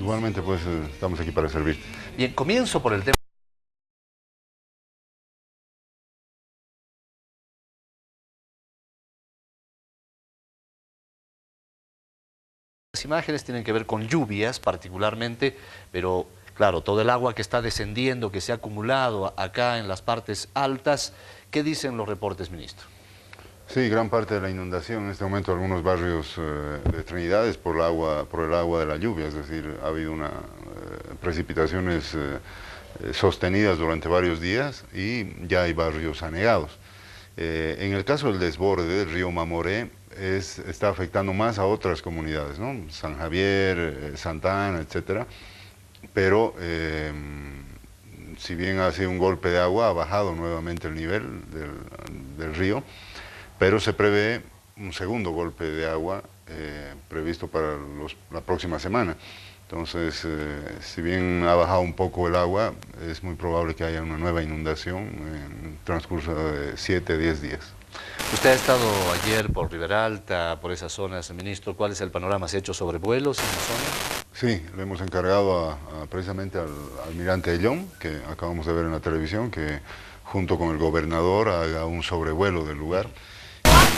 Igualmente, pues, estamos aquí para servirte. Bien, comienzo por el tema. Las imágenes tienen que ver con lluvias particularmente, pero claro, todo el agua que está descendiendo, que se ha acumulado acá en las partes altas, ¿qué dicen los reportes, ministro? Sí, gran parte de la inundación en este momento, algunos barrios de Trinidad es por el agua de la lluvia, es decir, ha habido precipitaciones sostenidas durante varios días y ya hay barrios anegados. En el caso del desborde del río Mamoré, está afectando más a otras comunidades, ¿no? San Javier, Santa Ana, etcétera, pero si bien ha sido un golpe de agua, ha bajado nuevamente el nivel del río, pero se prevé un segundo golpe de agua previsto para la próxima semana. Entonces, si bien ha bajado un poco el agua, es muy probable que haya una nueva inundación en el transcurso de 7 a 10 días. Usted ha estado ayer por Ribera Alta, por esas zonas, ministro. ¿Cuál es el panorama? ¿Se ha hecho sobrevuelos en la zona? Sí, le hemos encargado precisamente al almirante Ayllón, que acabamos de ver en la televisión, que junto con el gobernador haga un sobrevuelo del lugar.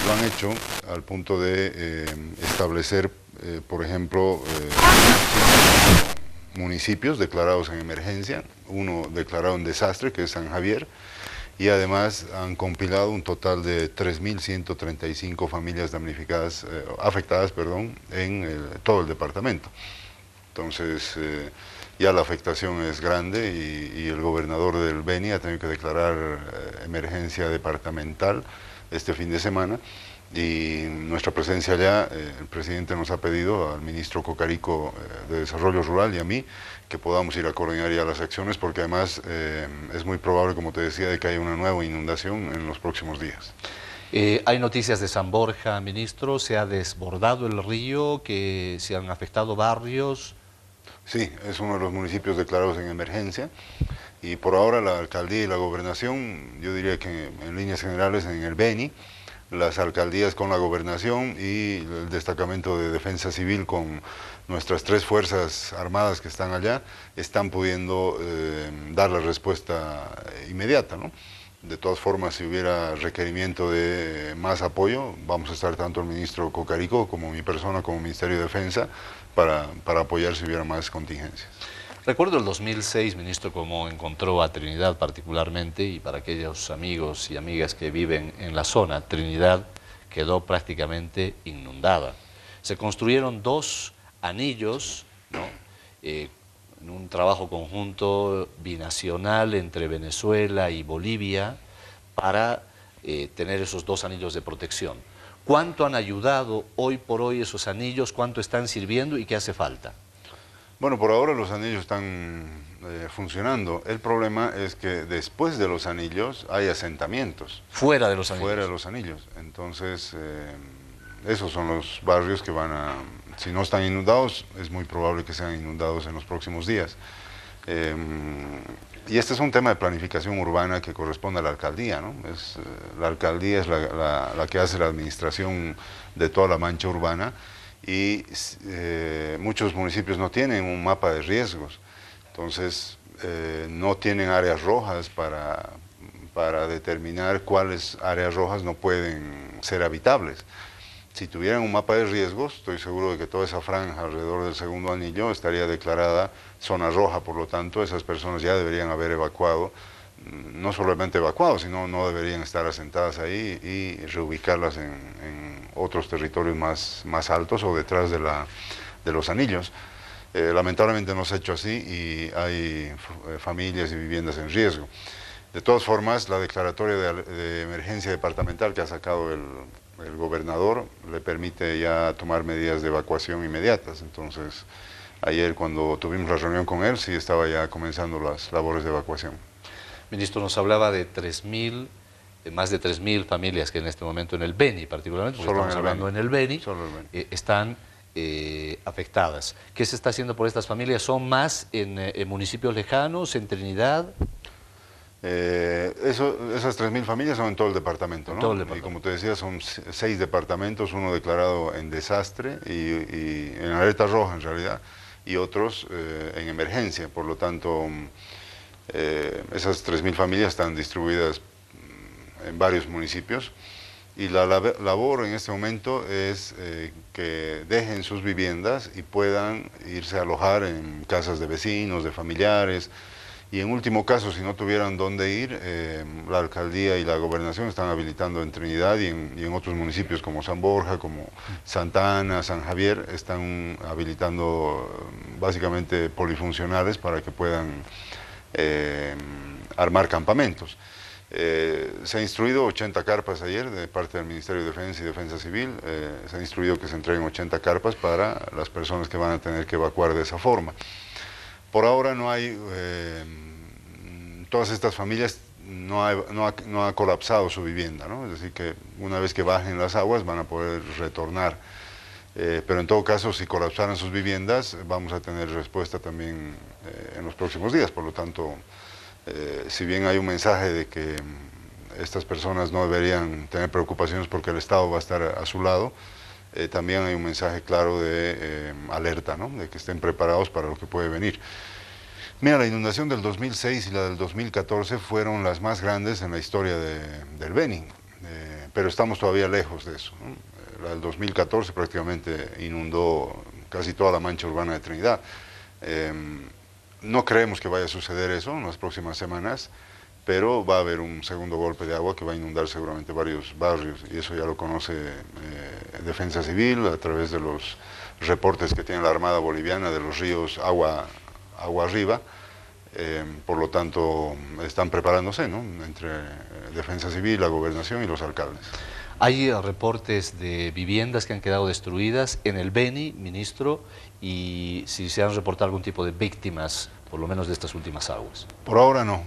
Lo han hecho al punto de establecer, por ejemplo, municipios declarados en emergencia, uno declarado en desastre, que es San Javier, y además han compilado un total de 3.135 familias damnificadas, afectadas, en todo el departamento. Entonces, ya la afectación es grande y el gobernador del Beni ha tenido que declarar emergencia departamental este fin de semana, y nuestra presencia allá, el presidente nos ha pedido al ministro Cocarico de Desarrollo Rural y a mí que podamos ir a coordinar ya las acciones, porque además es muy probable, como te decía, de que haya una nueva inundación en los próximos días. Hay noticias de San Borja, ministro. ¿Se ha desbordado el río? ¿Que se han afectado barrios? Sí, es uno de los municipios declarados en emergencia, y por ahora la alcaldía y la gobernación, yo diría que en líneas generales en el Beni, las alcaldías con la gobernación y el destacamento de defensa civil con nuestras 3 fuerzas armadas que están allá, están pudiendo dar la respuesta inmediata, ¿no? De todas formas, si hubiera requerimiento de más apoyo, vamos a estar tanto el ministro Cocarico como mi persona, como Ministerio de Defensa, para apoyar si hubiera más contingencias. Recuerdo el 2006, ministro, cómo encontró a Trinidad particularmente, y para aquellos amigos y amigas que viven en la zona, Trinidad quedó prácticamente inundada. Se construyeron 2 anillos, ¿no? En un trabajo conjunto binacional entre Venezuela y Bolivia para tener esos 2 anillos de protección. ¿Cuánto han ayudado hoy por hoy esos anillos? ¿Cuánto están sirviendo y qué hace falta? Bueno, por ahora los anillos están funcionando. El problema es que después de los anillos hay asentamientos. Fuera de los anillos. Fuera de los anillos. Entonces, esos son los barrios que si no están inundados, es muy probable que sean inundados en los próximos días. Y este es un tema de planificación urbana que corresponde a la alcaldía, ¿no? La alcaldía es la que hace la administración de toda la mancha urbana, y muchos municipios no tienen un mapa de riesgos, entonces no tienen áreas rojas para determinar cuáles áreas rojas no pueden ser habitables. Si tuvieran un mapa de riesgos, estoy seguro de que toda esa franja alrededor del segundo anillo estaría declarada zona roja, por lo tanto esas personas ya deberían haber evacuado, no solamente evacuado, sino no deberían estar asentadas ahí y reubicarlas en otros territorios más altos o detrás de los anillos. Lamentablemente no se ha hecho así y hay familias y viviendas en riesgo. De todas formas, la declaratoria de emergencia departamental que ha sacado el gobernador le permite ya tomar medidas de evacuación inmediatas. Entonces, ayer cuando tuvimos la reunión con él, sí estaba ya comenzando las labores de evacuación. Ministro, nos hablaba de más de 3.000 familias que en este momento en el Beni, particularmente, porque estamos hablando en el Beni, están afectadas. ¿Qué se está haciendo por estas familias? ¿Son más en municipios lejanos, en Trinidad? Esas 3.000 familias son en todo el departamento, ¿no? Todo el departamento. Y como te decía, son 6 departamentos, uno declarado en desastre y en alerta roja en realidad, y otros en emergencia. Por lo tanto, esas 3.000 familias están distribuidas en varios municipios y la labor en este momento es que dejen sus viviendas y puedan irse a alojar en casas de vecinos, de familiares, y en último caso, si no tuvieran dónde ir, la alcaldía y la gobernación están habilitando en Trinidad y en otros municipios como San Borja, como Santa Ana, San Javier, están habilitando básicamente polifuncionales para que puedan armar campamentos. Se ha instruido 80 carpas ayer de parte del Ministerio de Defensa y Defensa Civil, se ha instruido que se entreguen 80 carpas para las personas que van a tener que evacuar de esa forma. Por ahora no hay, todas estas familias no ha colapsado su vivienda, ¿no? Es decir que una vez que bajen las aguas van a poder retornar, pero en todo caso si colapsaran sus viviendas vamos a tener respuesta también en los próximos días. Por lo tanto, si bien hay un mensaje de que estas personas no deberían tener preocupaciones porque el Estado va a estar a su lado, también hay un mensaje claro de alerta, ¿no? De que estén preparados para lo que puede venir. Mira, la inundación del 2006 y la del 2014 fueron las más grandes en la historia del Beni, pero estamos todavía lejos de eso, ¿no? La del 2014 prácticamente inundó casi toda la mancha urbana de Trinidad. No creemos que vaya a suceder eso en las próximas semanas, pero va a haber un segundo golpe de agua que va a inundar seguramente varios barrios, y eso ya lo conoce Defensa Civil a través de los reportes que tiene la Armada Boliviana de los ríos agua arriba. Por lo tanto, están preparándose, ¿no? Entre Defensa Civil, la Gobernación y los alcaldes. Hay reportes de viviendas que han quedado destruidas en el Beni, ministro, y si se han reportado algún tipo de víctimas, por lo menos de estas últimas aguas. Por ahora no,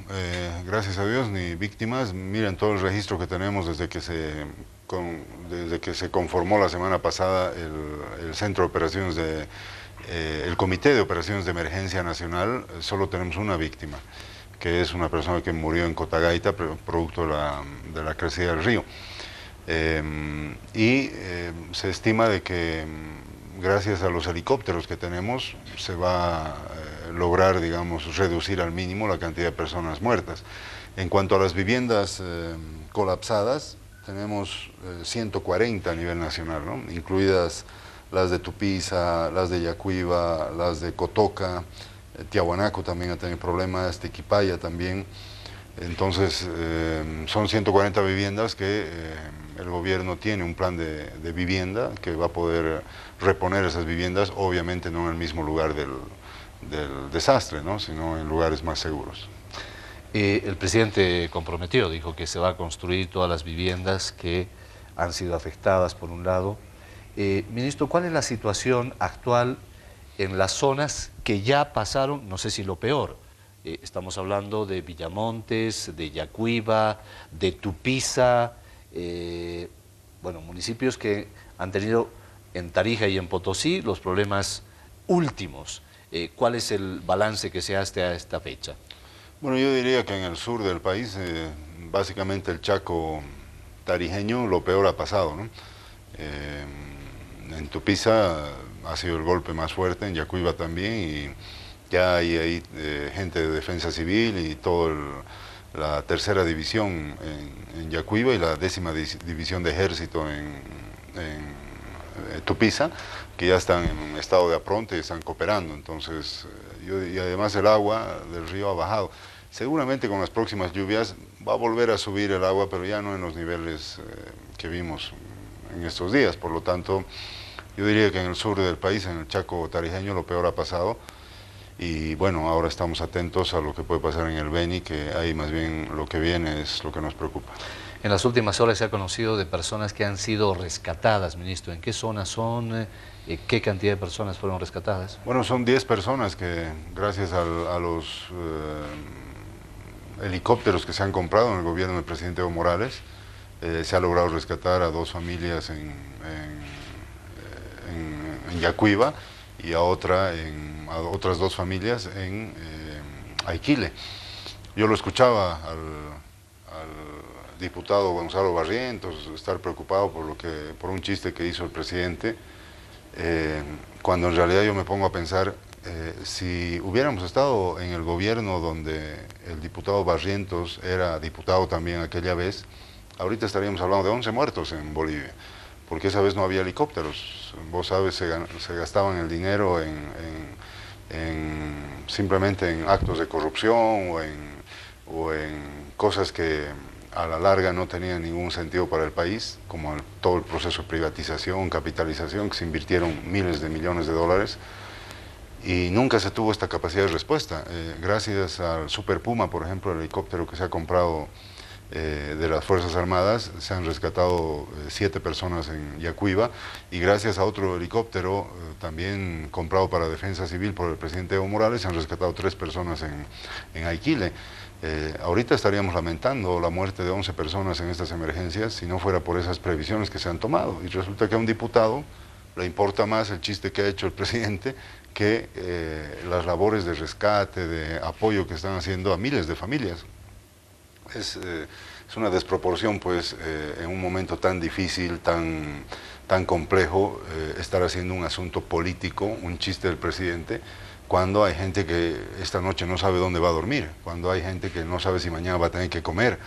gracias a Dios, ni víctimas. Miren todo el registro que tenemos desde que se conformó la semana pasada el Centro de Operaciones el Comité de Operaciones de Emergencia Nacional. Solo tenemos una víctima, que es una persona que murió en Cotagaita, producto de la crecida del río. Se estima de que gracias a los helicópteros que tenemos se va a lograr, digamos, reducir al mínimo la cantidad de personas muertas. En cuanto a las viviendas colapsadas, tenemos 140 a nivel nacional, ¿no? Incluidas las de Tupiza, las de Yacuiba, las de Cotoca, Tiahuanaco también ha tenido problemas, Tequipaya también. Entonces, son 140 viviendas que el gobierno tiene un plan de vivienda que va a poder reponer esas viviendas, obviamente no en el mismo lugar del desastre, ¿no? Sino en lugares más seguros. El presidente comprometió, dijo que se va a construir todas las viviendas que han sido afectadas por un lado. Ministro, ¿cuál es la situación actual en las zonas que ya pasaron, no sé si lo peor? Estamos hablando de Villamontes, de Yacuiba, de Tupiza, bueno, municipios que han tenido en Tarija y en Potosí los problemas últimos. ¿Cuál es el balance que se hace a esta fecha? Bueno, yo diría que en el sur del país, básicamente el Chaco tarijeño, lo peor ha pasado, ¿no? En Tupiza ha sido el golpe más fuerte, en Yacuiba también, y ya hay ahí gente de Defensa Civil y toda la tercera división en Yacuiba y la 10ª división de ejército en Tupiza, que ya están en estado de apronte y están cooperando. Entonces, y además el agua del río ha bajado. Seguramente con las próximas lluvias va a volver a subir el agua, pero ya no en los niveles que vimos en estos días. Por lo tanto, yo diría que en el sur del país, en el Chaco tarijeño, lo peor ha pasado. Y bueno, ahora estamos atentos a lo que puede pasar en el Beni, que ahí más bien lo que viene es lo que nos preocupa. En las últimas horas se ha conocido de personas que han sido rescatadas, ministro. ¿En qué zonas son? ¿Qué cantidad de personas fueron rescatadas? Bueno, son 10 personas que gracias a los helicópteros que se han comprado en el gobierno del presidente Evo Morales, se ha logrado rescatar a 2 familias en Yacuiba y a otras 2 familias en Aiquile. Yo lo escuchaba al diputado Gonzalo Barrientos estar preocupado por un chiste que hizo el presidente, cuando en realidad yo me pongo a pensar, si hubiéramos estado en el gobierno donde el diputado Barrientos era diputado también aquella vez, ahorita estaríamos hablando de 11 muertos en Bolivia, porque esa vez no había helicópteros. Vos sabes, se gastaban el dinero simplemente en actos de corrupción o en cosas que a la larga no tenían ningún sentido para el país, como todo el proceso de privatización, capitalización, que se invirtieron miles de millones de dólares, y nunca se tuvo esta capacidad de respuesta. Gracias al Super Puma, por ejemplo, el helicóptero que se ha comprado de las Fuerzas Armadas, se han rescatado 7 personas en Yacuiba, y gracias a otro helicóptero también comprado para Defensa Civil por el presidente Evo Morales, se han rescatado 3 personas en Aiquile. Ahorita estaríamos lamentando la muerte de 11 personas en estas emergencias si no fuera por esas previsiones que se han tomado, y resulta que a un diputado le importa más el chiste que ha hecho el presidente que las labores de rescate, de apoyo que están haciendo a miles de familias. Es una desproporción, pues, en un momento tan difícil, tan complejo, estar haciendo un asunto político, un chiste del presidente, cuando hay gente que esta noche no sabe dónde va a dormir, cuando hay gente que no sabe si mañana va a tener que comer,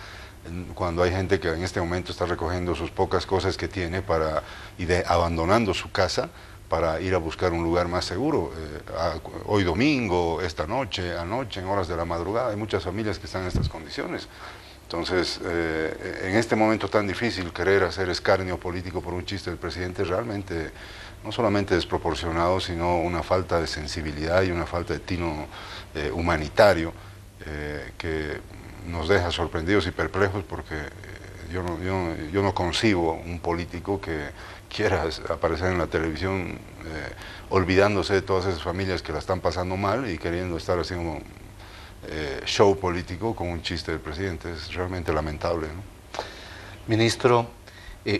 cuando hay gente que en este momento está recogiendo sus pocas cosas que tiene abandonando su casa para ir a buscar un lugar más seguro. Hoy domingo, esta noche, anoche, en horas de la madrugada, hay muchas familias que están en estas condiciones. Entonces, en este momento tan difícil, querer hacer escarnio político por un chiste del presidente realmente no solamente desproporcionado, sino una falta de sensibilidad y una falta de tino humanitario que nos deja sorprendidos y perplejos, porque yo no concibo un político que quiera aparecer en la televisión olvidándose de todas esas familias que la están pasando mal y queriendo estar haciendo show político con un chiste del presidente. Es realmente lamentable, ¿no? Ministro,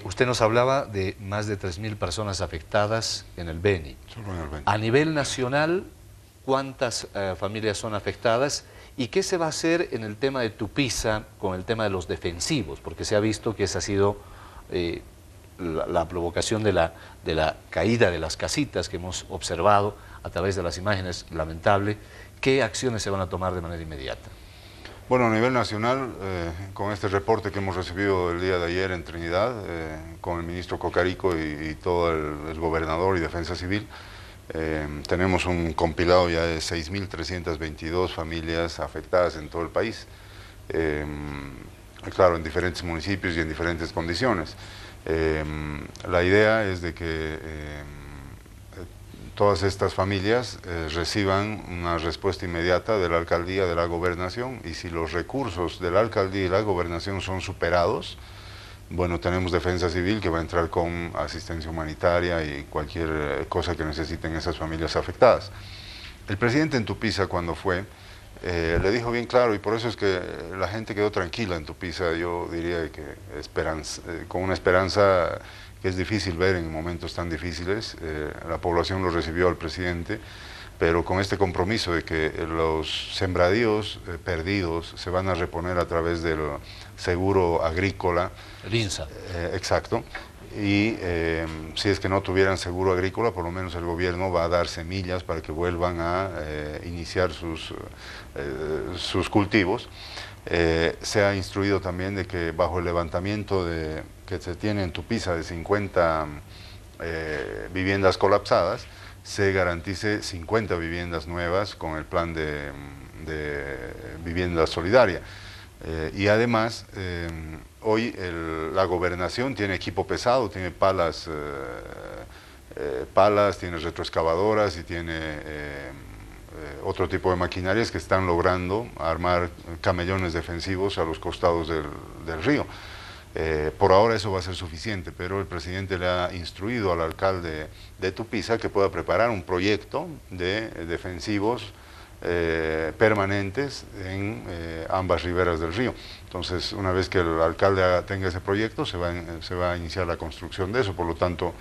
usted nos hablaba de más de 3.000 personas afectadas en el Beni. Solo en el Beni. A nivel nacional, ¿cuántas familias son afectadas? ¿Y qué se va a hacer en el tema de Tupiza con el tema de los defensivos? Porque se ha visto que esa ha sido la provocación de la caída de las casitas que hemos observado a través de las imágenes, lamentable. ¿Qué acciones se van a tomar de manera inmediata? Bueno, a nivel nacional, con este reporte que hemos recibido el día de ayer en Trinidad, con el ministro Cocarico y todo el gobernador y Defensa Civil, tenemos un compilado ya de 6.322 familias afectadas en todo el país, claro, en diferentes municipios y en diferentes condiciones. La idea es de que todas estas familias reciban una respuesta inmediata de la alcaldía, de la gobernación, y si los recursos de la alcaldía y la gobernación son superados, bueno, tenemos Defensa Civil que va a entrar con asistencia humanitaria y cualquier cosa que necesiten esas familias afectadas. El presidente en Tupiza, cuando fue, le dijo bien claro, y por eso es que la gente quedó tranquila en Tupiza, yo diría que con una esperanza que es difícil ver en momentos tan difíciles. La población lo recibió al presidente, pero con este compromiso de que los sembradíos perdidos se van a reponer a través del seguro agrícola. El INSA. Exacto. Y si es que no tuvieran seguro agrícola, por lo menos el gobierno va a dar semillas para que vuelvan a iniciar sus cultivos. Se ha instruido también de que bajo el levantamiento que se tiene en Tupiza de 50 viviendas colapsadas, se garantice 50 viviendas nuevas con el plan de vivienda solidaria. Y además, hoy la gobernación tiene equipo pesado, tiene palas, tiene retroexcavadoras y tiene otro tipo de maquinarias que están logrando armar camellones defensivos a los costados del río. Por ahora eso va a ser suficiente, pero el presidente le ha instruido al alcalde de Tupiza que pueda preparar un proyecto de defensivos permanentes en ambas riberas del río. Entonces, una vez que el alcalde tenga ese proyecto, se va a iniciar la construcción de eso. Por lo tanto,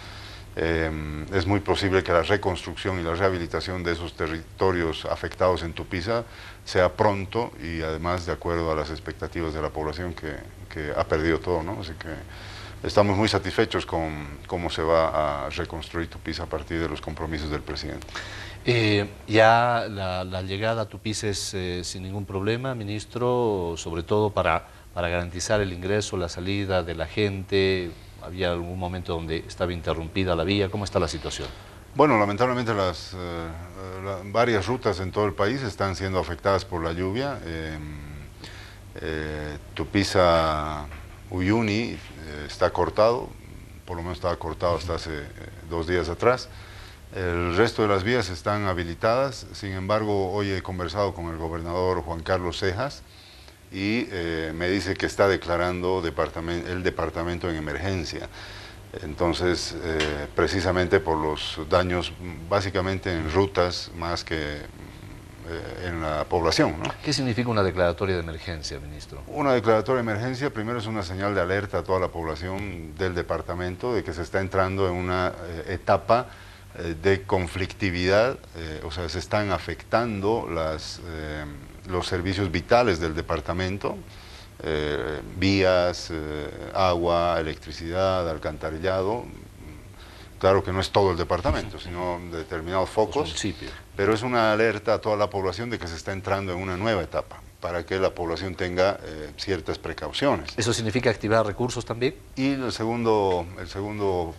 es muy posible que la reconstrucción y la rehabilitación de esos territorios afectados en Tupiza sea pronto y además de acuerdo a las expectativas de la población que ha perdido todo, ¿no? Así que estamos muy satisfechos con cómo se va a reconstruir Tupiza a partir de los compromisos del presidente. Ya la llegada a Tupiza es sin ningún problema, ministro, sobre todo para garantizar el ingreso, la salida de la gente. ¿Había algún momento donde estaba interrumpida la vía? ¿Cómo está la situación? Bueno, lamentablemente varias rutas en todo el país están siendo afectadas por la lluvia. Tupiza-Uyuni está cortado, por lo menos estaba cortado hasta hace 2 días atrás. El resto de las vías están habilitadas. Sin embargo, hoy he conversado con el gobernador Juan Carlos Cejas y me dice que está declarando el departamento en emergencia. Entonces, precisamente por los daños básicamente en rutas más que en la población, ¿no? ¿Qué significa una declaratoria de emergencia, ministro? Una declaratoria de emergencia primero es una señal de alerta a toda la población del departamento de que se está entrando en una etapa de conflictividad, o sea, se están afectando los servicios vitales del departamento, vías, agua, electricidad, alcantarillado. Claro que no es todo el departamento, sino determinados focos, pero es una alerta a toda la población de que se está entrando en una nueva etapa, para que la población tenga ciertas precauciones. ¿Eso significa activar recursos también? Y el segundo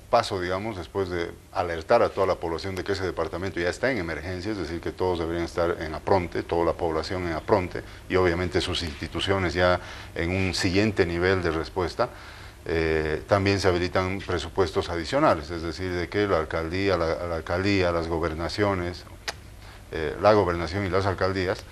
paso, digamos, después de alertar a toda la población de que ese departamento ya está en emergencia, es decir, que todos deberían estar en apronte, toda la población en apronte, y obviamente sus instituciones ya en un siguiente nivel de respuesta. También se habilitan presupuestos adicionales, es decir, de que la alcaldía, las gobernaciones, la gobernación y las alcaldías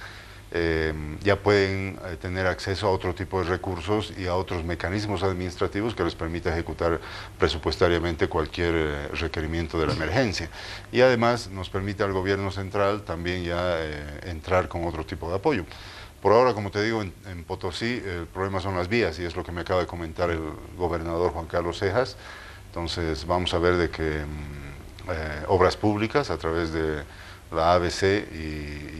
ya pueden tener acceso a otro tipo de recursos y a otros mecanismos administrativos que les permita ejecutar presupuestariamente cualquier requerimiento de la emergencia. Y además nos permite al gobierno central también ya entrar con otro tipo de apoyo. Por ahora, como te digo, en Potosí el problema son las vías y es lo que me acaba de comentar el gobernador Juan Carlos Cejas. Entonces vamos a ver de que obras públicas a través de la ABC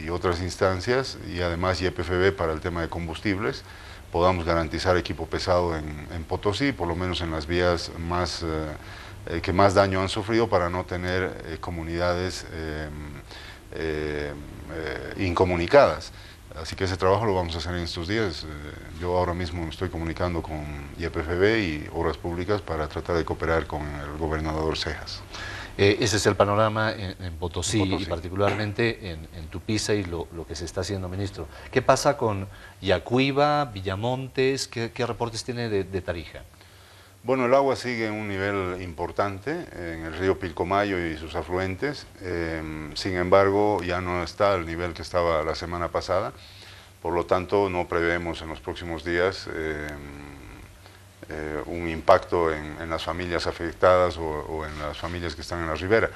y otras instancias y además YPFB para el tema de combustibles podamos garantizar equipo pesado en Potosí, por lo menos en las vías que más daño han sufrido para no tener comunidades incomunicadas. Así que ese trabajo lo vamos a hacer en estos días. Yo ahora mismo me estoy comunicando con YPFB y Obras Públicas para tratar de cooperar con el gobernador Cejas. Ese es el panorama en Potosí, y particularmente en Tupiza y lo que se está haciendo, ministro. ¿Qué pasa con Yacuiba, Villamontes? ¿Qué reportes tiene de Tarija? Bueno, el agua sigue en un nivel importante en el río Pilcomayo y sus afluentes. Sin embargo, ya no está al nivel que estaba la semana pasada. Por lo tanto, no prevemos en los próximos días un impacto en las familias afectadas o en las familias que están en la ribera.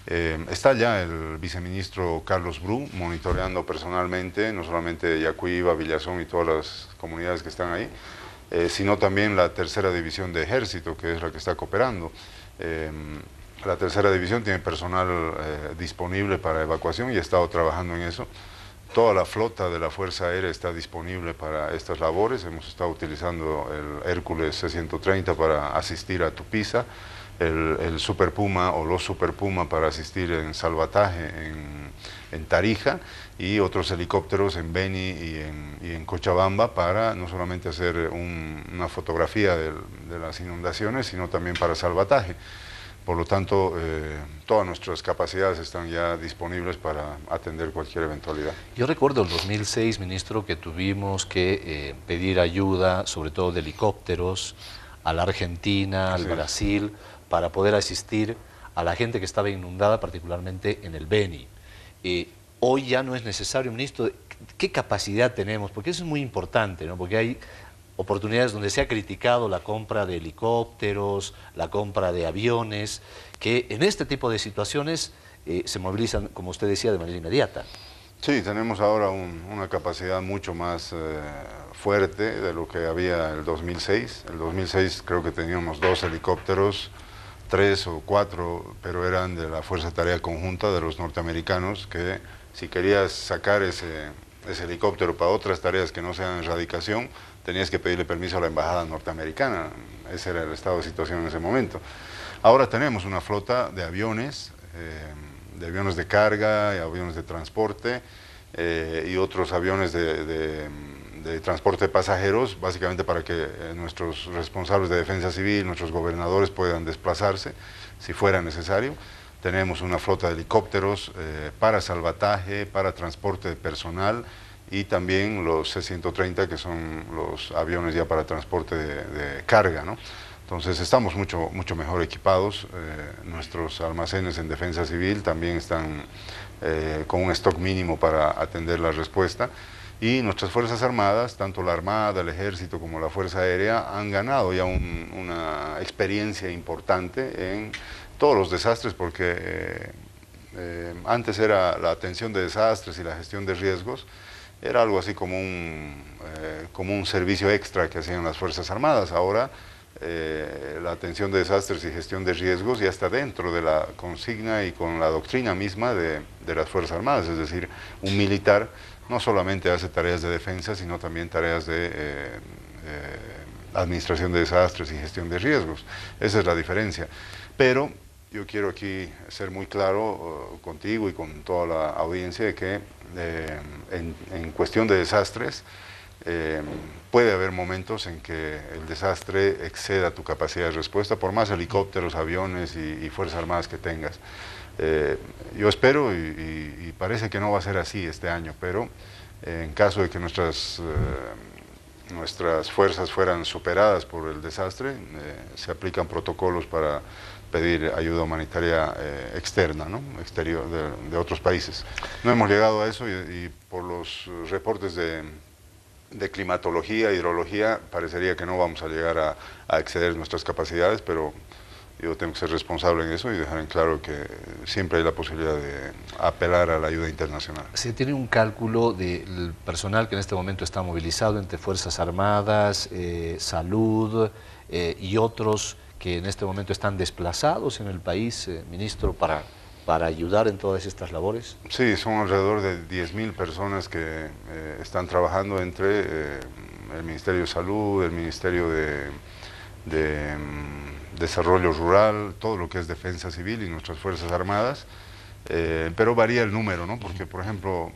Está ya el viceministro Carlos Bru monitoreando personalmente, no solamente Yacuiba, Villazón y todas las comunidades que están ahí, sino también la tercera división de ejército, que es la que está cooperando. La tercera división tiene personal disponible para evacuación y ha estado trabajando en eso. Toda la flota de la Fuerza Aérea está disponible para estas labores. Hemos estado utilizando el Hércules C-130 para asistir a Tupiza, el Super Puma o los Super Puma para asistir en salvataje en Tarija y otros helicópteros en Beni y en Cochabamba para no solamente hacer una fotografía de las inundaciones, sino también para salvataje. Por lo tanto, todas nuestras capacidades están ya disponibles para atender cualquier eventualidad. Yo recuerdo el 2006, ministro, que tuvimos que pedir ayuda, sobre todo de helicópteros, a la Argentina, al Brasil, para poder asistir a la gente que estaba inundada, particularmente en el Beni. Hoy ya no es necesario, ministro. ¿Qué capacidad tenemos? Porque eso es muy importante, ¿no? Porque hay oportunidades donde se ha criticado la compra de helicópteros, la compra de aviones, que en este tipo de situaciones se movilizan, como usted decía, de manera inmediata. Sí, tenemos ahora una capacidad mucho más fuerte de lo que había el 2006. El 2006 creo que teníamos 2 helicópteros, 3 o 4, pero eran de la Fuerza de Tarea Conjunta de los norteamericanos, que si querías sacar ese helicóptero para otras tareas que no sean erradicación, tenías que pedirle permiso a la embajada norteamericana. Ese era el estado de situación en ese momento. Ahora tenemos una flota de aviones de aviones de carga, y aviones de transporte y otros aviones de transporte de pasajeros, básicamente para que nuestros responsables de defensa civil, nuestros gobernadores puedan desplazarse si fuera necesario. Tenemos una flota de helicópteros para salvataje, para transporte de personal, y también los C-130, que son los aviones ya para transporte de carga, ¿no? Entonces estamos mucho mejor equipados. Nuestros almacenes en defensa civil también están con un stock mínimo para atender la respuesta, y nuestras Fuerzas Armadas, tanto la Armada, el Ejército como la Fuerza Aérea, han ganado ya una experiencia importante en todos los desastres, porque antes era la atención de desastres y la gestión de riesgos, era algo así como un servicio extra que hacían las Fuerzas Armadas. Ahora la atención de desastres y gestión de riesgos ya está dentro de la consigna y con la doctrina misma de las Fuerzas Armadas. Es decir, un militar no solamente hace tareas de defensa, sino también tareas de administración de desastres y gestión de riesgos. Esa es la diferencia. Pero yo quiero aquí ser muy claro contigo y con toda la audiencia de que en cuestión de desastres puede haber momentos en que el desastre exceda tu capacidad de respuesta, por más helicópteros, aviones y Fuerzas Armadas que tengas. Yo espero, y parece que no va a ser así este año, pero en caso de que nuestras fuerzas fueran superadas por el desastre, se aplican protocolos para pedir ayuda humanitaria externa, ¿no? Exterior de otros países. No hemos llegado a eso, y por los reportes de climatología, hidrología, parecería que no vamos a llegar a exceder nuestras capacidades, pero yo tengo que ser responsable en eso y dejar en claro que siempre hay la posibilidad de apelar a la ayuda internacional. ¿Se tiene un cálculo del personal que en este momento está movilizado entre Fuerzas Armadas, salud y otros que en este momento están desplazados en el país, ministro, para ayudar en todas estas labores? Sí, son alrededor de 10.000 personas que están trabajando entre el Ministerio de Salud, el Ministerio de Desarrollo Rural, todo lo que es defensa civil y nuestras Fuerzas Armadas, pero varía el número, ¿no? Porque, por ejemplo,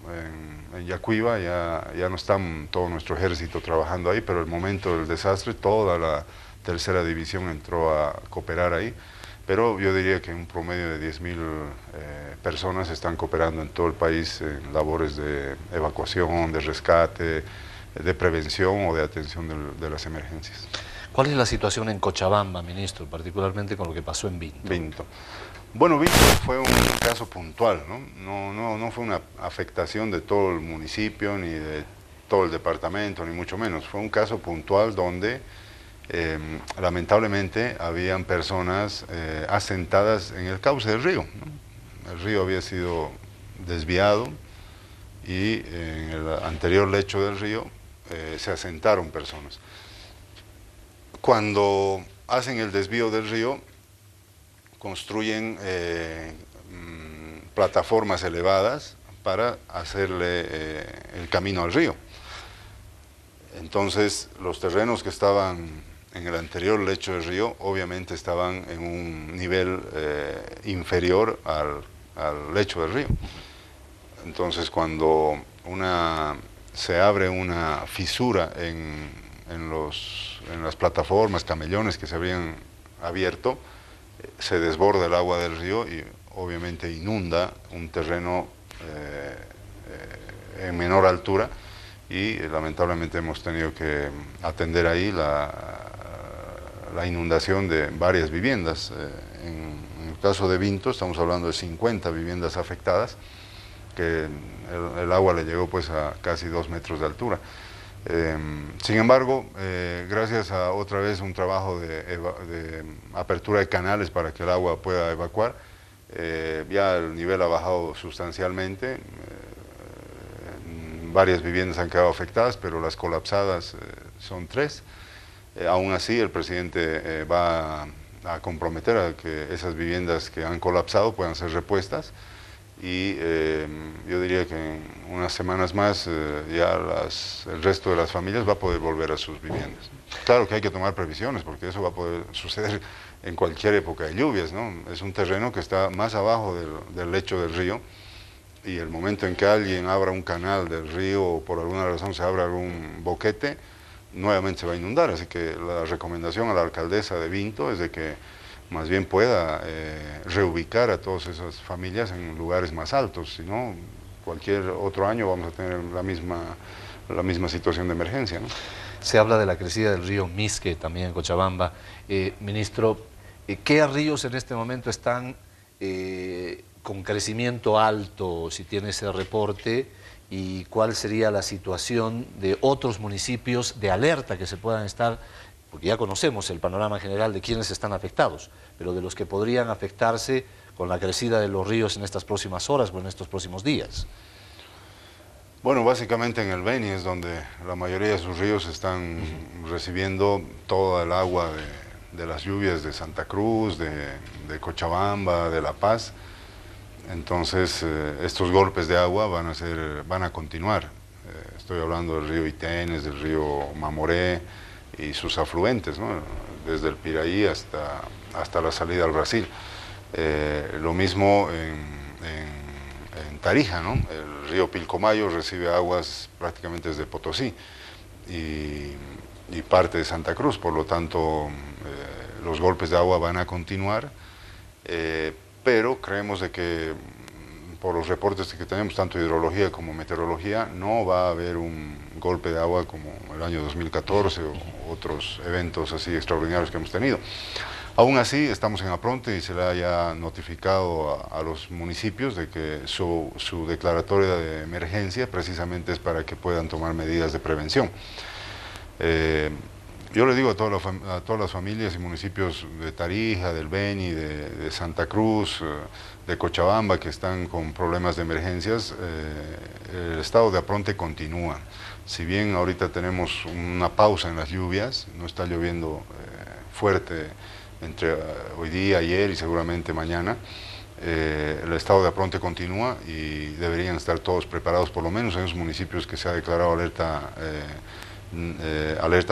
en Yacuiba ya no está todo nuestro ejército trabajando ahí, pero el momento del desastre, toda la tercera división entró a cooperar ahí, pero yo diría que un promedio de 10.000 personas están cooperando en todo el país en labores de evacuación, de rescate, de prevención o de atención de las emergencias. ¿Cuál es la situación en Cochabamba, ministro, particularmente con lo que pasó en Vinto? Vinto. Bueno, Vinto fue un caso puntual, ¿no? No fue una afectación de todo el municipio, ni de todo el departamento, ni mucho menos. Fue un caso puntual donde lamentablemente habían personas asentadas en el cauce del río, ¿no? El río había sido desviado y en el anterior lecho del río se asentaron personas. Cuando hacen el desvío del río, construyen plataformas elevadas para hacerle el camino al río. Entonces, los terrenos que estaban en el anterior lecho del río, obviamente estaban en un nivel inferior al lecho del río. Entonces, cuando se abre una fisura en las plataformas, camellones que se habían abierto, se desborda el agua del río y obviamente inunda un terreno en menor altura, y lamentablemente hemos tenido que atender ahí la inundación de varias viviendas. En el caso de Vinto estamos hablando de 50 viviendas afectadas, que el agua le llegó pues a casi 2 metros de altura. Sin embargo, gracias a otra vez un trabajo de apertura de canales para que el agua pueda evacuar, ya el nivel ha bajado sustancialmente. Varias viviendas han quedado afectadas, pero las colapsadas son 3. Aún así, el presidente va a comprometer a que esas viviendas que han colapsado puedan ser repuestas, y yo diría que en unas semanas más ya el resto de las familias va a poder volver a sus viviendas. Claro que hay que tomar previsiones porque eso va a poder suceder en cualquier época de lluvias, ¿no? Es un terreno que está más abajo del lecho del río, y el momento en que alguien abra un canal del río o por alguna razón se abra algún boquete, nuevamente se va a inundar. Así que la recomendación a la alcaldesa de Vinto es de que más bien pueda reubicar a todas esas familias en lugares más altos, si no, cualquier otro año vamos a tener la misma situación de emergencia, ¿no? Se habla de la crecida del río Misque, también en Cochabamba. Ministro, ¿qué ríos en este momento están con crecimiento alto, si tiene ese reporte? ¿Y cuál sería la situación de otros municipios de alerta que se puedan estar, porque ya conocemos el panorama general de quienes están afectados, pero de los que podrían afectarse con la crecida de los ríos en estas próximas horas o en estos próximos días? Bueno, básicamente en el Beni es donde la mayoría de sus ríos están recibiendo toda el agua de las lluvias de Santa Cruz, de Cochabamba, de La Paz. Entonces, estos golpes de agua van a continuar. Estoy hablando del río Itenes, del río Mamoré y sus afluentes, ¿no? Desde el Piraí hasta la salida al Brasil. Lo mismo en Tarija, ¿no? El río Pilcomayo recibe aguas prácticamente desde Potosí y parte de Santa Cruz, por lo tanto los golpes de agua van a continuar, pero creemos de que por los reportes que tenemos, tanto hidrología como meteorología, no va a haber un golpe de agua como el año 2014 o otros eventos así extraordinarios que hemos tenido. Aún así, estamos en apronte y se le haya notificado a los municipios de que su declaratoria de emergencia precisamente es para que puedan tomar medidas de prevención. Yo le digo a todas las familias y municipios de Tarija, del Beni, de Santa Cruz, de Cochabamba, que están con problemas de emergencias, el estado de apronte continúa. Si bien ahorita tenemos una pausa en las lluvias, no está lloviendo fuerte entre hoy día, ayer y seguramente mañana, el estado de apronte continúa y deberían estar todos preparados, por lo menos en esos municipios que se ha declarado alerta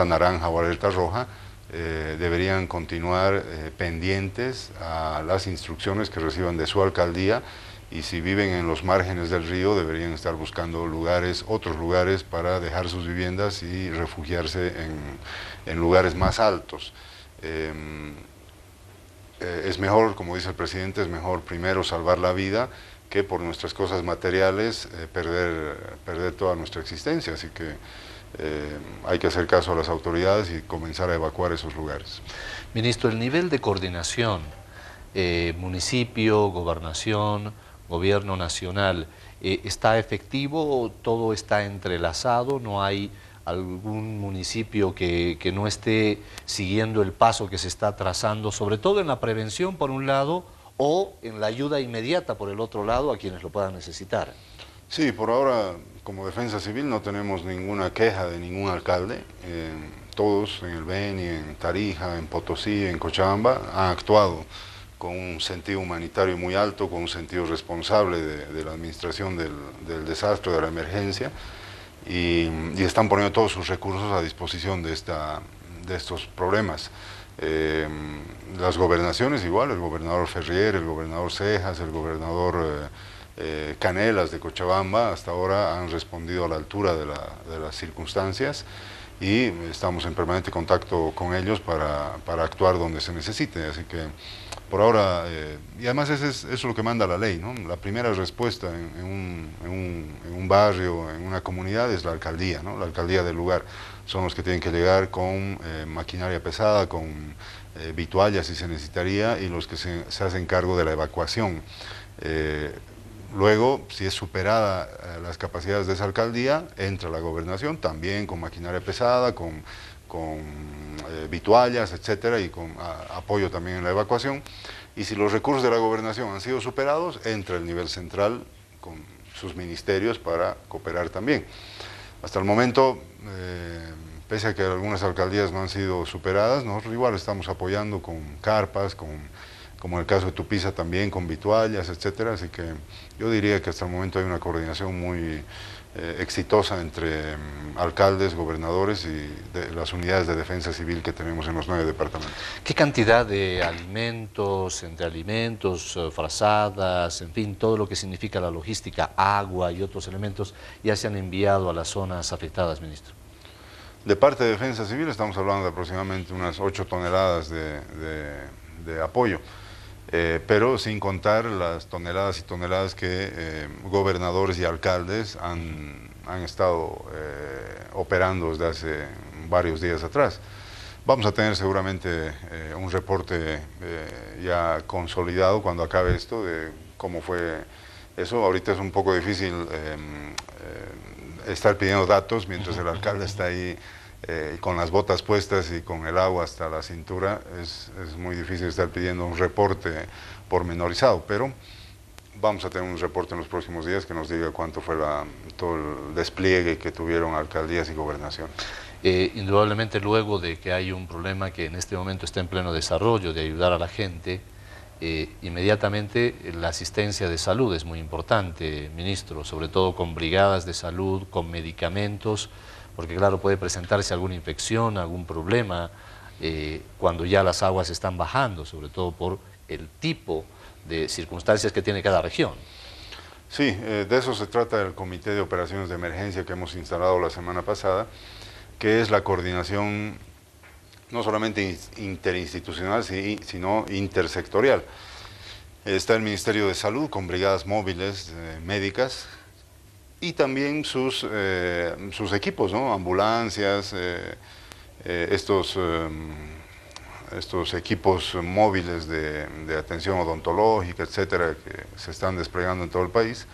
naranja o alerta roja, deberían continuar pendientes a las instrucciones que reciban de su alcaldía, y si viven en los márgenes del río deberían estar buscando otros lugares para dejar sus viviendas y refugiarse en lugares más altos. Es mejor, como dice el presidente, es mejor primero salvar la vida que por nuestras cosas materiales perder toda nuestra existencia, así que hay que hacer caso a las autoridades y comenzar a evacuar esos lugares. Ministro, el nivel de coordinación, municipio, gobernación, gobierno nacional, ¿está efectivo? ¿Todo está entrelazado? ¿No hay algún municipio que no esté siguiendo el paso que se está trazando, sobre todo en la prevención por un lado, o en la ayuda inmediata por el otro lado a quienes lo puedan necesitar? Sí, por ahora como Defensa Civil no tenemos ninguna queja de ningún alcalde. Todos en el Beni, en Tarija, en Potosí, en Cochabamba han actuado con un sentido humanitario muy alto, con un sentido responsable de la administración del desastre, de la emergencia, y están poniendo todos sus recursos a disposición de estos problemas. Las gobernaciones igual, el gobernador Ferrier, el gobernador Cejas, el gobernador Canelas de Cochabamba, hasta ahora han respondido a la altura de las circunstancias, y estamos en permanente contacto con ellos para actuar donde se necesite. Así que por ahora, y además eso es lo que manda la ley, ¿no? La primera respuesta en un barrio, en una comunidad, es la alcaldía, ¿no? La alcaldía del lugar. Son los que tienen que llegar con maquinaria pesada, con vituallas si se necesitaría, y los que se hacen cargo de la evacuación. Luego, si es superada las capacidades de esa alcaldía, entra la gobernación también con maquinaria pesada, con vituallas, etcétera, y con apoyo también en la evacuación. Y si los recursos de la gobernación han sido superados, entra el nivel central con sus ministerios para cooperar también. Hasta el momento, pese a que algunas alcaldías no han sido superadas, nosotros igual estamos apoyando con carpas, con como en el caso de Tupiza también con Vituallas, etcétera. Así que yo diría que hasta el momento hay una coordinación muy exitosa entre alcaldes, gobernadores y las unidades de defensa civil que tenemos en los 9 departamentos. ¿Qué cantidad de alimentos, entre alimentos, frazadas, en fin, todo lo que significa la logística, agua y otros elementos, ya se han enviado a las zonas afectadas, ministro? De parte de Defensa Civil estamos hablando de aproximadamente unas 8 toneladas de apoyo, pero sin contar las toneladas y toneladas que gobernadores y alcaldes han estado operando desde hace varios días atrás. Vamos a tener seguramente un reporte ya consolidado cuando acabe esto de cómo fue eso. Ahorita es un poco difícil estar pidiendo datos mientras el alcalde está ahí con las botas puestas y con el agua hasta la cintura. Es muy difícil estar pidiendo un reporte pormenorizado, pero vamos a tener un reporte en los próximos días que nos diga cuánto fue todo el despliegue que tuvieron alcaldías y gobernaciones. Indudablemente luego de que hay un problema que en este momento está en pleno desarrollo, de ayudar a la gente, inmediatamente la asistencia de salud es muy importante, ministro, sobre todo con brigadas de salud, con medicamentos, porque claro, puede presentarse alguna infección, algún problema, cuando ya las aguas están bajando, sobre todo por el tipo de circunstancias que tiene cada región. Sí, de eso se trata el Comité de Operaciones de Emergencia que hemos instalado la semana pasada, que es la coordinación no solamente interinstitucional, sino intersectorial. Está el Ministerio de Salud con brigadas móviles médicas y también sus equipos, ¿no? Ambulancias, estos equipos móviles de atención odontológica, etcétera, que se están desplegando en todo el país,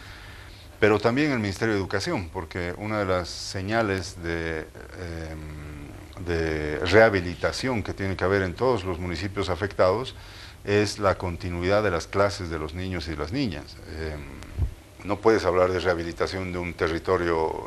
pero también el Ministerio de Educación, porque una de las señales de rehabilitación que tiene que haber en todos los municipios afectados es la continuidad de las clases de los niños y las niñas. No puedes hablar de rehabilitación de un territorio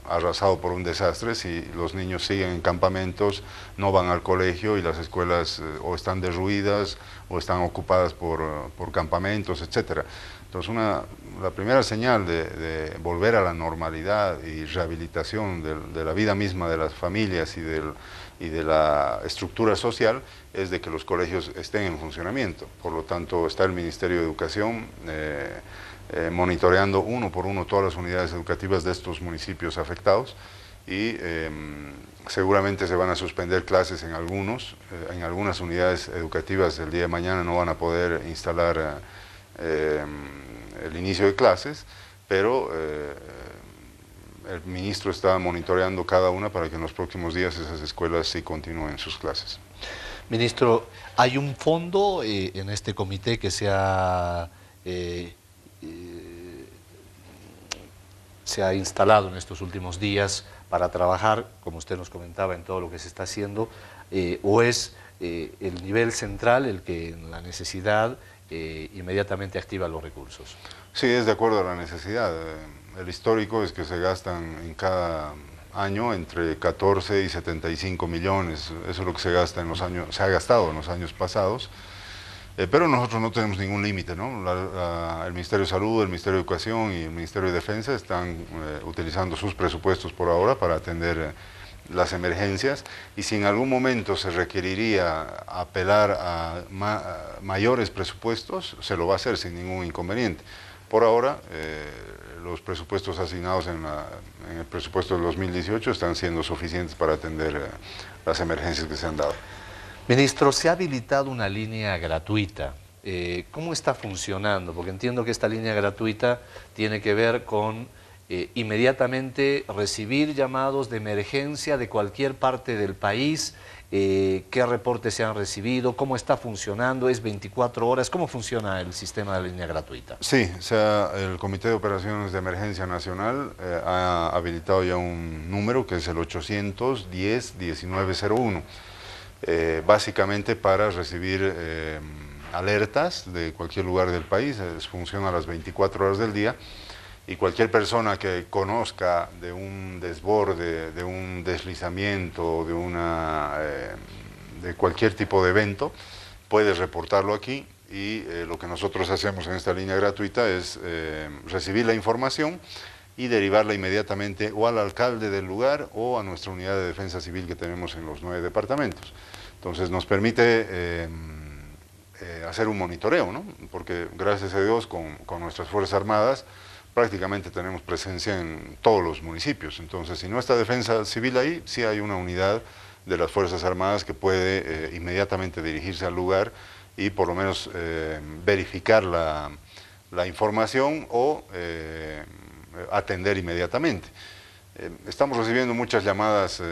arrasado por un desastre si los niños siguen en campamentos, no van al colegio y las escuelas o están derruidas o están ocupadas por campamentos, etcétera. Entonces la primera señal de volver a la normalidad y rehabilitación de la vida misma de las familias y de la estructura social es de que los colegios estén en funcionamiento. Por lo tanto, está el Ministerio de Educación monitoreando uno por uno todas las unidades educativas de estos municipios afectados y seguramente se van a suspender clases en algunas unidades educativas el día de mañana no van a poder instalar el inicio de clases, pero el ministro está monitoreando cada una para que en los próximos días esas escuelas sí continúen sus clases. Ministro, ¿hay un fondo en este comité que se ha instalado en estos últimos días para trabajar, como usted nos comentaba, en todo lo que se está haciendo, o es el nivel central el que en la necesidad inmediatamente activa los recursos? Sí, es de acuerdo a la necesidad. El histórico es que se gastan en cada año entre 14 y 75 millones, eso es lo que se gasta en los años, se ha gastado en los años pasados. Pero nosotros no tenemos ningún límite, ¿no? El Ministerio de Salud, el Ministerio de Educación y el Ministerio de Defensa están utilizando sus presupuestos por ahora para atender las emergencias y si en algún momento se requeriría apelar a mayores presupuestos, se lo va a hacer sin ningún inconveniente. Por ahora, los presupuestos asignados en el presupuesto del 2018 están siendo suficientes para atender las emergencias que se han dado. Ministro, se ha habilitado una línea gratuita. ¿Cómo está funcionando? Porque entiendo que esta línea gratuita tiene que ver con inmediatamente recibir llamados de emergencia de cualquier parte del país. ¿Qué reportes se han recibido? ¿Cómo está funcionando? ¿Es 24 horas? ¿Cómo funciona el sistema de línea gratuita? Sí, o sea, el Comité de Operaciones de Emergencia Nacional ha habilitado ya un número que es el 810-1901. Básicamente para recibir alertas de cualquier lugar del país, funciona a las 24 horas del día y cualquier persona que conozca de un desborde, de un deslizamiento, de cualquier tipo de evento, puede reportarlo aquí y lo que nosotros hacemos en esta línea gratuita es recibir la información y derivarla inmediatamente o al alcalde del lugar o a nuestra unidad de defensa civil que tenemos en los 9 departamentos. Entonces nos permite hacer un monitoreo, ¿no? Porque gracias a Dios con nuestras Fuerzas Armadas prácticamente tenemos presencia en todos los municipios. Entonces, si no está defensa civil ahí, sí hay una unidad de las Fuerzas Armadas que puede inmediatamente dirigirse al lugar y por lo menos verificar la información o atender inmediatamente. Estamos recibiendo muchas llamadas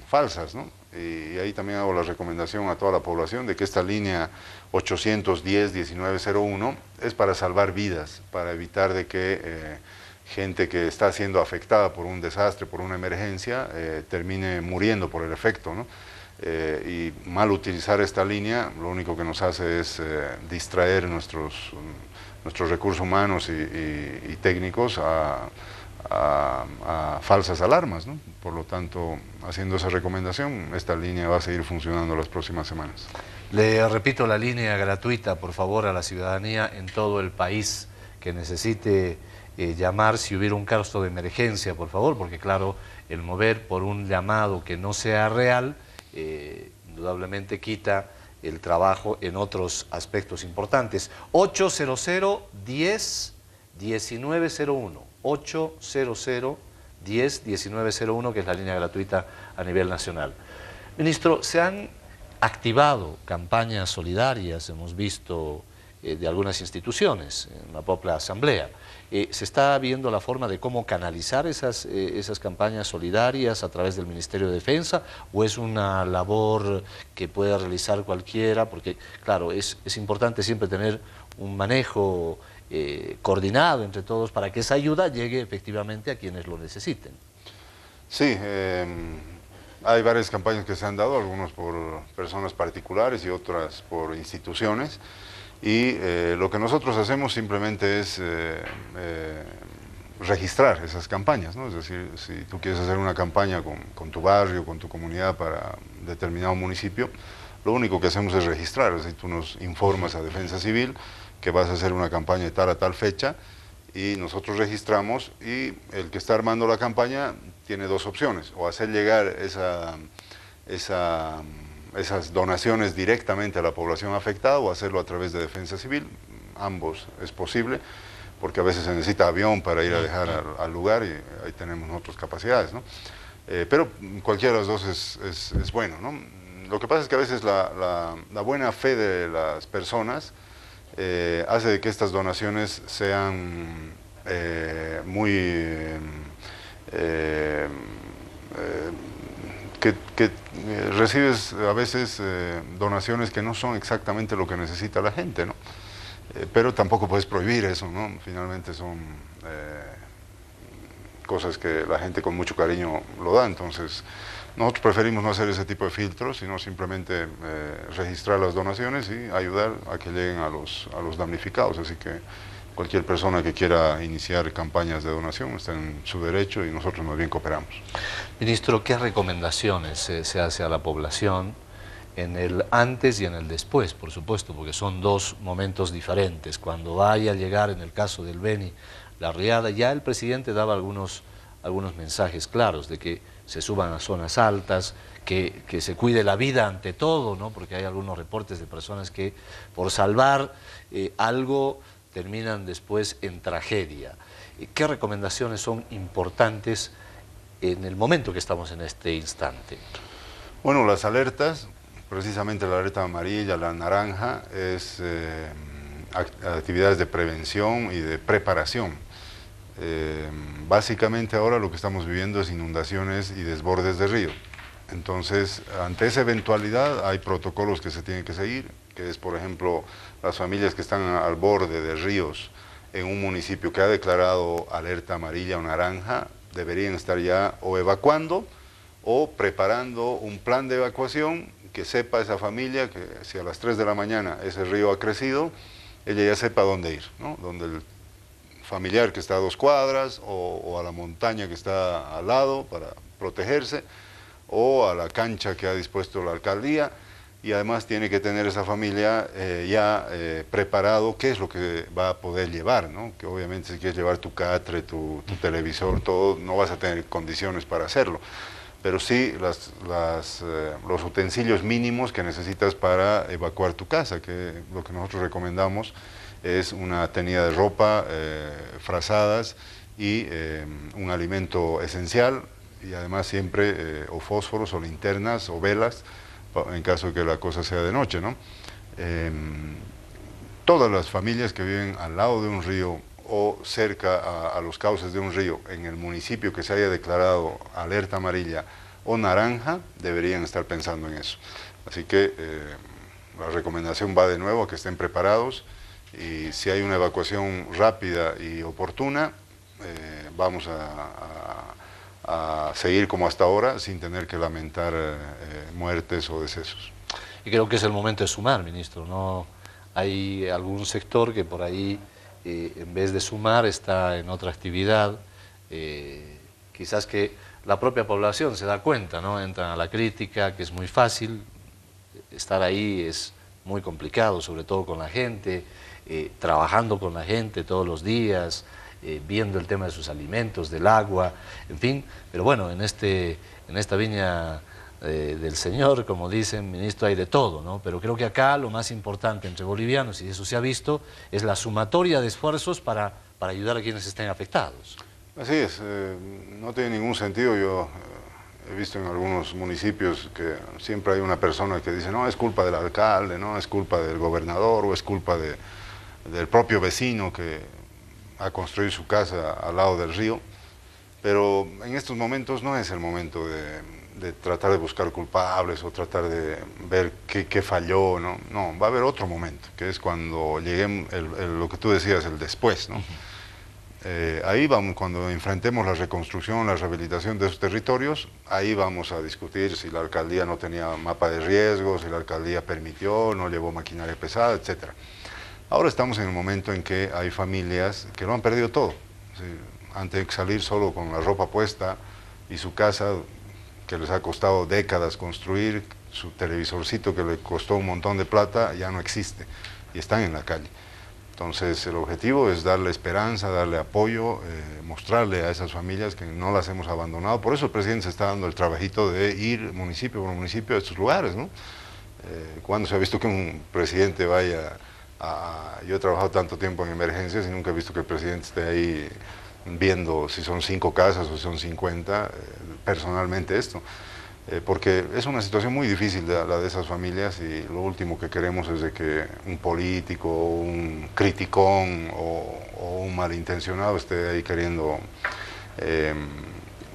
falsas, ¿no? Y ahí también hago la recomendación a toda la población de que esta línea 810-1901 es para salvar vidas, para evitar de que gente que está siendo afectada por un desastre, por una emergencia, termine muriendo por el efecto, ¿no? Y mal utilizar esta línea lo único que nos hace es distraer nuestros recursos humanos y técnicos a falsas alarmas, ¿no? Por lo tanto, haciendo esa recomendación, esta línea va a seguir funcionando las próximas semanas. Le repito la línea gratuita, por favor, a la ciudadanía en todo el país que necesite llamar si hubiera un caso de emergencia, por favor, porque claro, el mover por un llamado que no sea real, indudablemente quita el trabajo en otros aspectos importantes. 800-10-1901, 800-10-1901, que es la línea gratuita a nivel nacional. Ministro, se han activado campañas solidarias, hemos visto de algunas instituciones, en la propia Asamblea. ¿Se está viendo la forma de cómo canalizar esas campañas solidarias a través del Ministerio de Defensa o es una labor que pueda realizar cualquiera? Porque, claro, es importante siempre tener un manejo coordinado entre todos para que esa ayuda llegue efectivamente a quienes lo necesiten. Sí, hay varias campañas que se han dado, algunos por personas particulares y otras por instituciones. Y lo que nosotros hacemos simplemente es registrar esas campañas, ¿no? Es decir, si tú quieres hacer una campaña con tu barrio, con tu comunidad para determinado municipio, lo único que hacemos es registrar, es decir, tú nos informas a Defensa Civil que vas a hacer una campaña de tal a tal fecha y nosotros registramos y el que está armando la campaña tiene dos opciones, o hacer llegar esas donaciones directamente a la población afectada o hacerlo a través de Defensa Civil. Ambos es posible, porque a veces se necesita avión para ir a dejar al lugar y ahí tenemos otras capacidades, ¿no? Pero cualquiera de las dos es bueno, ¿no? Lo que pasa es que a veces la buena fe de las personas hace de que estas donaciones sean que recibes a veces donaciones que no son exactamente lo que necesita la gente, ¿no? Pero tampoco puedes prohibir eso, ¿no? Finalmente son cosas que la gente con mucho cariño lo da, entonces nosotros preferimos no hacer ese tipo de filtros, sino simplemente registrar las donaciones y ayudar a que lleguen a los damnificados, así que cualquier persona que quiera iniciar campañas de donación está en su derecho y nosotros más bien cooperamos. Ministro, ¿qué recomendaciones se hace a la población en el antes y en el después, por supuesto, porque son dos momentos diferentes? Cuando vaya a llegar, en el caso del Beni, la riada, ya el presidente daba algunos mensajes claros de que se suban a zonas altas, que se cuide la vida ante todo, ¿no? Porque hay algunos reportes de personas que por salvar algo terminan después en tragedia. ¿Qué recomendaciones son importantes en el momento que estamos en este instante? Bueno, las alertas, precisamente la alerta amarilla, la naranja, es actividades de prevención y de preparación. Básicamente ahora lo que estamos viviendo es inundaciones y desbordes de río. Entonces, ante esa eventualidad hay protocolos que se tienen que seguir, que es, por ejemplo, las familias que están al borde de ríos en un municipio que ha declarado alerta amarilla o naranja, deberían estar ya o evacuando o preparando un plan de evacuación que sepa esa familia que si a las 3 de la mañana ese río ha crecido, ella ya sepa dónde ir, ¿no? Donde el familiar que está a 2 cuadras o a la montaña que está al lado para protegerse, o a la cancha que ha dispuesto la alcaldía, y además tiene que tener esa familia ya preparado qué es lo que va a poder llevar, ¿no? Que obviamente si quieres llevar tu catre, tu televisor, todo, no vas a tener condiciones para hacerlo, pero sí los utensilios mínimos que necesitas para evacuar tu casa, que lo que nosotros recomendamos es una tenida de ropa, frazadas y un alimento esencial, y además siempre o fósforos o linternas o velas, en caso de que la cosa sea de noche, ¿no? Todas las familias que viven al lado de un río o cerca a los cauces de un río en el municipio que se haya declarado alerta amarilla o naranja, deberían estar pensando en eso. Así que la recomendación va de nuevo a que estén preparados, y si hay una evacuación rápida y oportuna, vamos a seguir como hasta ahora sin tener que lamentar muertes o decesos. Y creo que es el momento de sumar, ministro, ¿no? Hay algún sector que por ahí, en vez de sumar, está en otra actividad, quizás que la propia población se da cuenta, ¿no? Entran a la crítica, que es muy fácil, estar ahí es muy complicado, sobre todo con la gente, trabajando con la gente todos los días, viendo el tema de sus alimentos, del agua, en fin, pero bueno, en esta viña del Señor, como dicen, ministro, hay de todo, ¿no? Pero creo que acá lo más importante entre bolivianos, y eso se ha visto, es la sumatoria de esfuerzos para ayudar a quienes estén afectados. Así es, no tiene ningún sentido. Yo he visto en algunos municipios que siempre hay una persona que dice, no, es culpa del alcalde, no, es culpa del gobernador, o es culpa del propio vecino que a construir su casa al lado del río, pero en estos momentos no es el momento de tratar de buscar culpables o tratar de ver qué falló, ¿no? No, va a haber otro momento, que es cuando lleguemos, lo que tú decías, el después, ¿no? Ahí vamos, cuando enfrentemos la reconstrucción, la rehabilitación de esos territorios, ahí vamos a discutir si la alcaldía no tenía mapa de riesgos, si la alcaldía permitió, no llevó maquinaria pesada, etcétera. Ahora estamos en el momento en que hay familias que lo han perdido todo. ¿Sí? Han tenido que salir solo con la ropa puesta y su casa que les ha costado décadas construir, su televisorcito que le costó un montón de plata, ya no existe y están en la calle. Entonces el objetivo es darle esperanza, darle apoyo, mostrarle a esas familias que no las hemos abandonado. Por eso el presidente se está dando el trabajito de ir municipio por municipio a estos lugares, ¿no? ¿Cuándo se ha visto que un presidente vaya yo he trabajado tanto tiempo en emergencias y nunca he visto que el presidente esté ahí viendo si son 5 casas o si son 50, personalmente esto, porque es una situación muy difícil la de esas familias, y lo último que queremos es de que un político, un criticón o un malintencionado esté ahí queriendo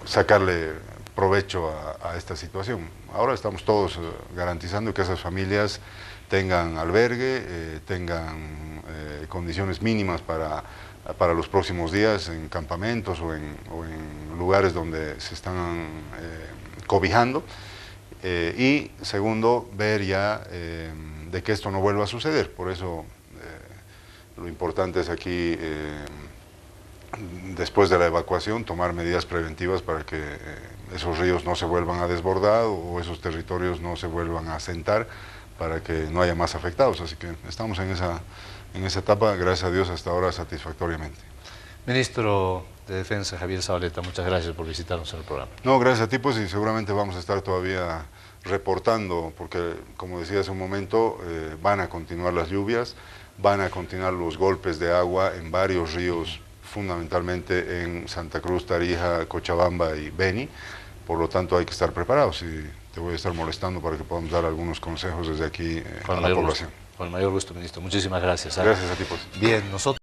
sacarle provecho a esta situación. Ahora estamos todos garantizando que esas familias tengan albergue, tengan condiciones mínimas para los próximos días en campamentos o en lugares donde se están cobijando, y segundo, ver ya de que esto no vuelva a suceder. Por eso lo importante es aquí, después de la evacuación, tomar medidas preventivas para que esos ríos no se vuelvan a desbordar o esos territorios no se vuelvan a asentar, para que no haya más afectados. Así que estamos en esa etapa, gracias a Dios, hasta ahora satisfactoriamente. Ministro de Defensa, Javier Zabaleta, muchas gracias por visitarnos en el programa. No, gracias a ti, pues, y seguramente vamos a estar todavía reportando, porque como decía hace un momento, van a continuar las lluvias, van a continuar los golpes de agua en varios ríos, fundamentalmente en Santa Cruz, Tarija, Cochabamba y Beni. Por lo tanto hay que estar preparados, y te voy a estar molestando para que podamos dar algunos consejos desde aquí a la población. Con el mayor gusto, ministro. Muchísimas gracias. Gracias a ti, pues. Bien, nosotros...